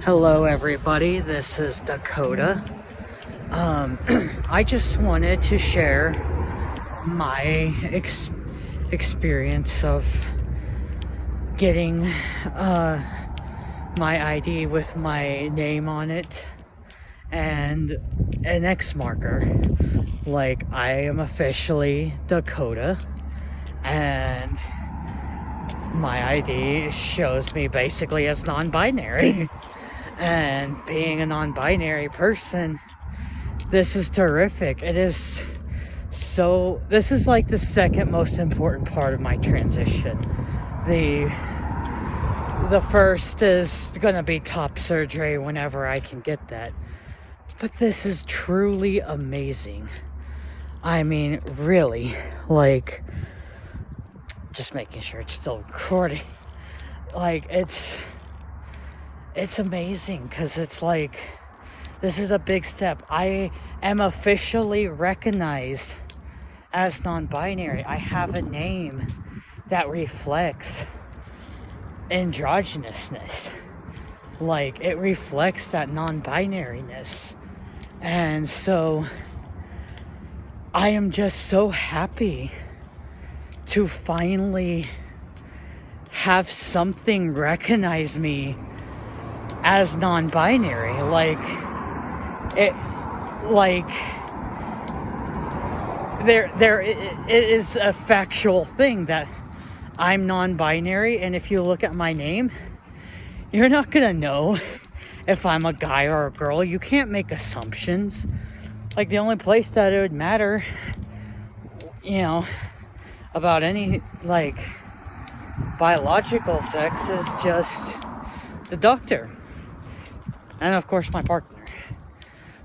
Hello everybody, this is Dakota. I just wanted to share my experience of getting my ID with my name on it and an X marker. Like, I am officially Dakota, and my ID shows me basically as non-binary. And being a non-binary person, this is terrific. This is like the second most important part of my transition. The first is gonna be top surgery whenever I can get that. But this is truly amazing. I mean, really, like, just making sure it's still recording. Like, it's amazing, because it's like, this is a big step. I am officially recognized as non-binary. I have a name that reflects androgynousness. Like, it reflects that non-binariness. And so I am just so happy to finally have something recognize me as non-binary. It is a factual thing that I'm non-binary, and if you look at my name, you're not gonna know if I'm a guy or a girl. You can't make assumptions. Like, the only place that it would matter, about any, like, biological sex is just the doctor. And of course my partner.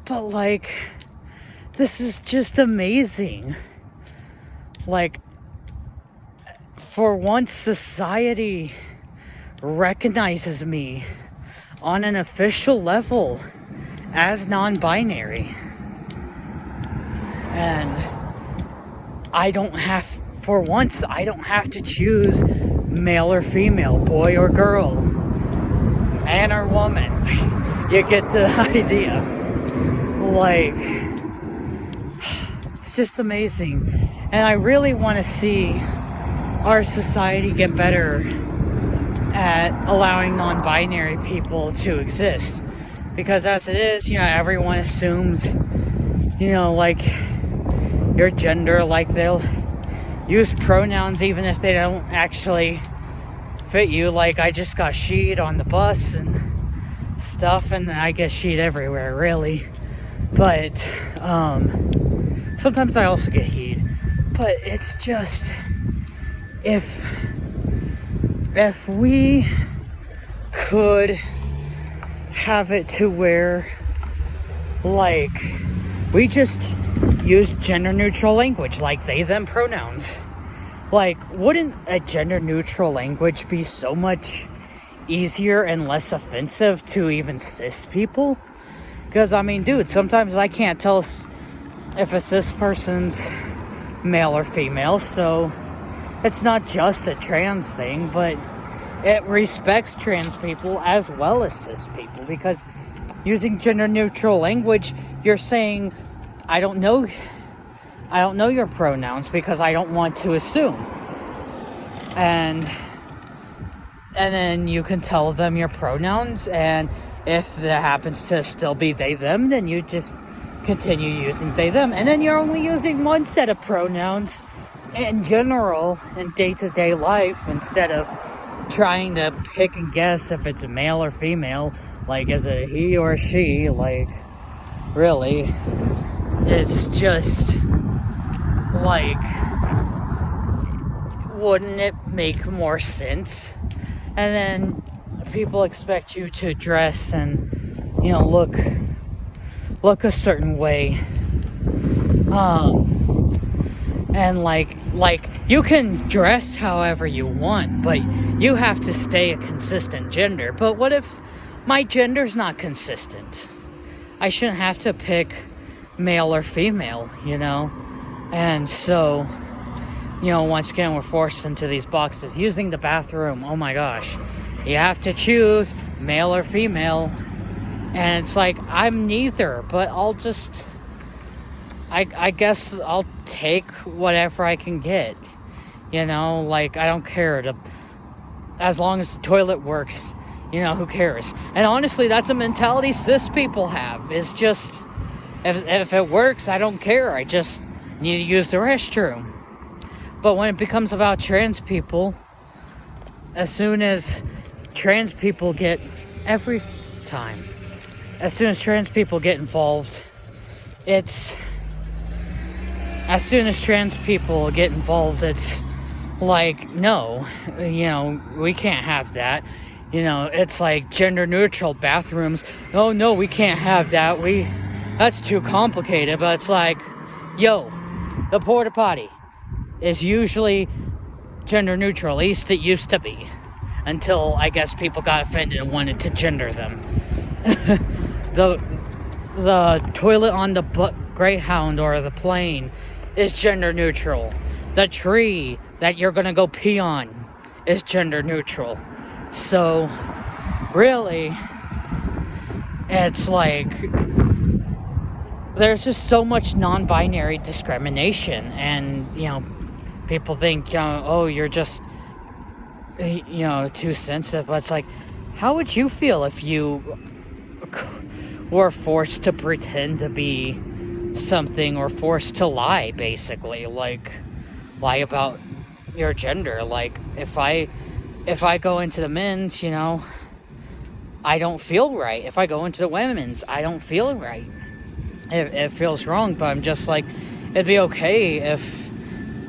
But, like, this is just amazing. Like, for once society recognizes me on an official level as non-binary. And I don't have to choose male or female, boy or girl, man or woman. You get the idea. Like, it's just amazing. And I really want to see our society get better at allowing non-binary people to exist. Because as it is, everyone assumes, like, your gender, like, they'll use pronouns even if they don't actually fit you. Like, I just got she'd on the bus and stuff, and I get she'd everywhere, really. But sometimes I also get he'd. But it's just, if we could have it to where, like, we just use gender-neutral language, like they, them pronouns. Like, wouldn't a gender-neutral language be so much easier and less offensive to even cis people? Because, I mean, dude, sometimes I can't tell if a cis person's male or female, so it's not just a trans thing, but it respects trans people as well as cis people, because using gender-neutral language, you're saying, I don't know your pronouns because I don't want to assume. And then you can tell them your pronouns, and if that happens to still be they, them, then you just continue using they, them. And then you're only using one set of pronouns in general in day-to-day life, instead of trying to pick and guess if it's male or female. Like, is it he or she? Like, really, it's just, like, wouldn't it make more sense? And then people expect you to dress and, look a certain way. And like you can dress however you want, but you have to stay a consistent gender. But what if my gender's not consistent? I shouldn't have to pick male or female, And so, once again, we're forced into these boxes. Using the bathroom, oh my gosh. You have to choose male or female. And it's like, I'm neither, but I guess I'll take whatever I can get. Like, I don't care. As long as the toilet works, who cares? And honestly, that's a mentality cis people have. It's just, if it works, I don't care. I just need to use the restroom. But when it becomes about trans people, as soon as trans people get involved, it's like, no, we can't have that. It's like gender neutral bathrooms. Oh no, we can't have that. That's too complicated. But it's like, the porta potty is usually gender neutral. At least it used to be, until I guess people got offended and wanted to gender them. The toilet on the Greyhound or the plane is gender neutral. The tree that you're gonna go pee on is gender neutral. So really, it's like, there's just so much non-binary discrimination, and people think, you're just too sensitive. But it's like, how would you feel if you were forced to pretend to be something, or forced to lie, basically, like lie about your gender? Like, if I go into the men's, I don't feel right. If I go into the women's, I don't feel right. It feels wrong. But I'm just like, it'd be okay if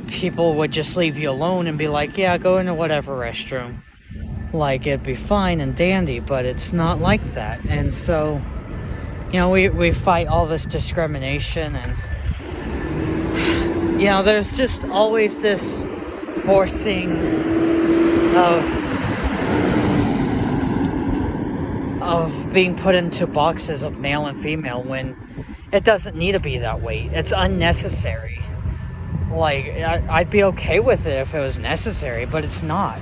people would just leave you alone and be like, yeah, go into whatever restroom. Like, it'd be fine and dandy. But it's not like that. And so, we fight all this discrimination, and there's just always this forcing of being put into boxes of male and female, when it doesn't need to be that way. It's unnecessary. Like, I'd be okay with it if it was necessary, but it's not.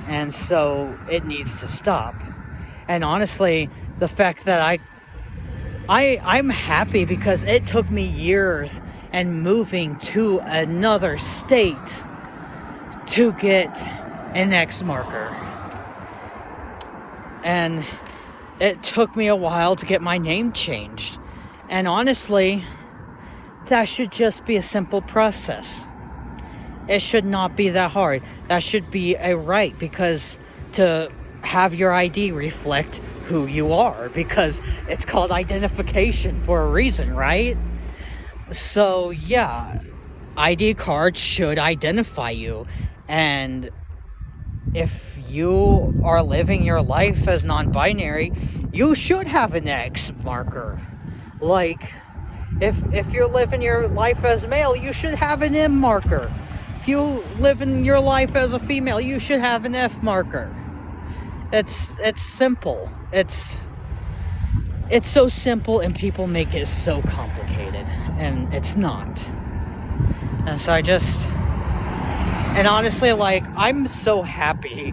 And so it needs to stop. And honestly, the fact that I'm happy, because it took me years and moving to another state to get an X marker. And it took me a while to get my name changed. And honestly, that should just be a simple process. It should not be that hard. That should be a right, because to have your ID reflect who you are, because it's called identification for a reason, right? So yeah, ID cards should identify you. And if you are living your life as non-binary, you should have an X marker. Like, if you're living your life as male, you should have an M marker. If you live in your life as a female, you should have an F marker. It's simple. It's so simple, and people make it so complicated, and it's not. And so and honestly, like, I'm so happy,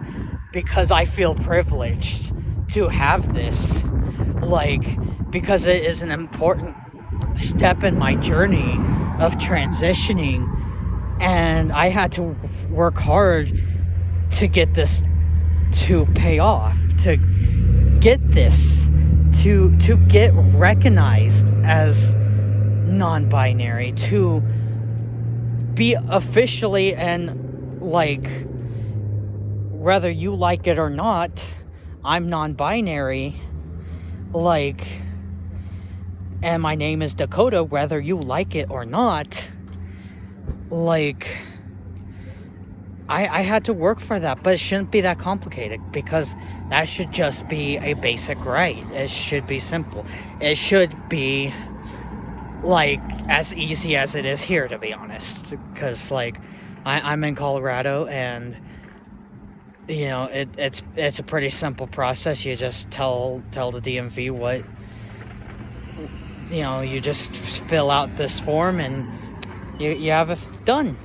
because I feel privileged to have this, like, because it is an important step in my journey of transitioning, and I had to work hard to get this to pay off, to get this to get recognized as non-binary, to be officially, and like, whether you like it or not, I'm non-binary, like, and my name is Dakota, whether you like it or not. Like, I had to work for that, but it shouldn't be that complicated, because that should just be a basic right. It should be simple. It should be, like, as easy as it is here, to be honest, because, like, I'm in Colorado, and it's a pretty simple process. You just tell the DMV what, you just fill out this form, and you have it done.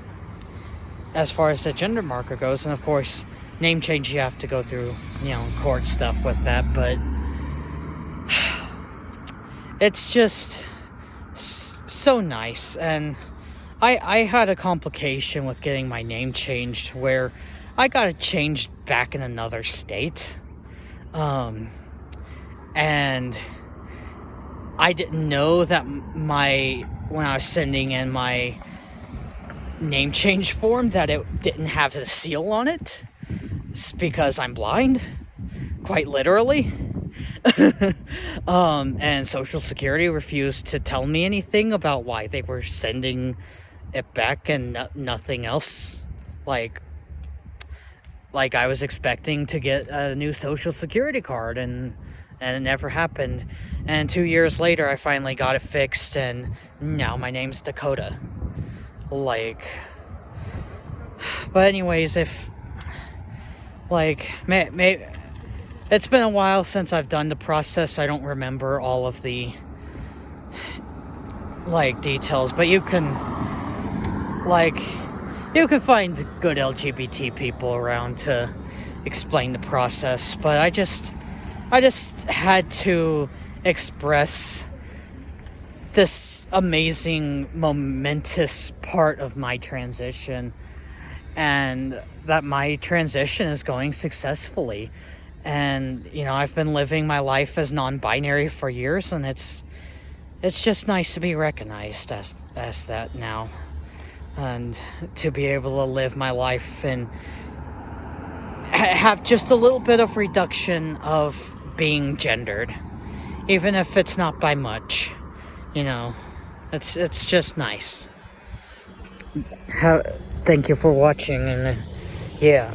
As far as the gender marker goes, and of course, name change, you have to go through, court stuff with that, but it's just so nice. And I had a complication with getting my name changed where I got it changed back in another state. And I didn't know that when I was sending in my name change form that it didn't have the seal on it. It's because I'm blind, quite literally. And Social Security refused to tell me anything about why they were sending it back and nothing else. Like I was expecting to get a new Social Security card, and it never happened. And 2 years later, I finally got it fixed, and now my name's Dakota. But anyways, maybe it's been a while since I've done the process. I don't remember all of the details, but you can find good LGBT people around to explain the process. But I just had to express this amazing, momentous part of my transition, and that my transition is going successfully. And I've been living my life as non-binary for years, and it's just nice to be recognized as that now, and to be able to live my life and have just a little bit of reduction of being gendered, even if it's not by much. It's just nice. Thank you for watching, and yeah.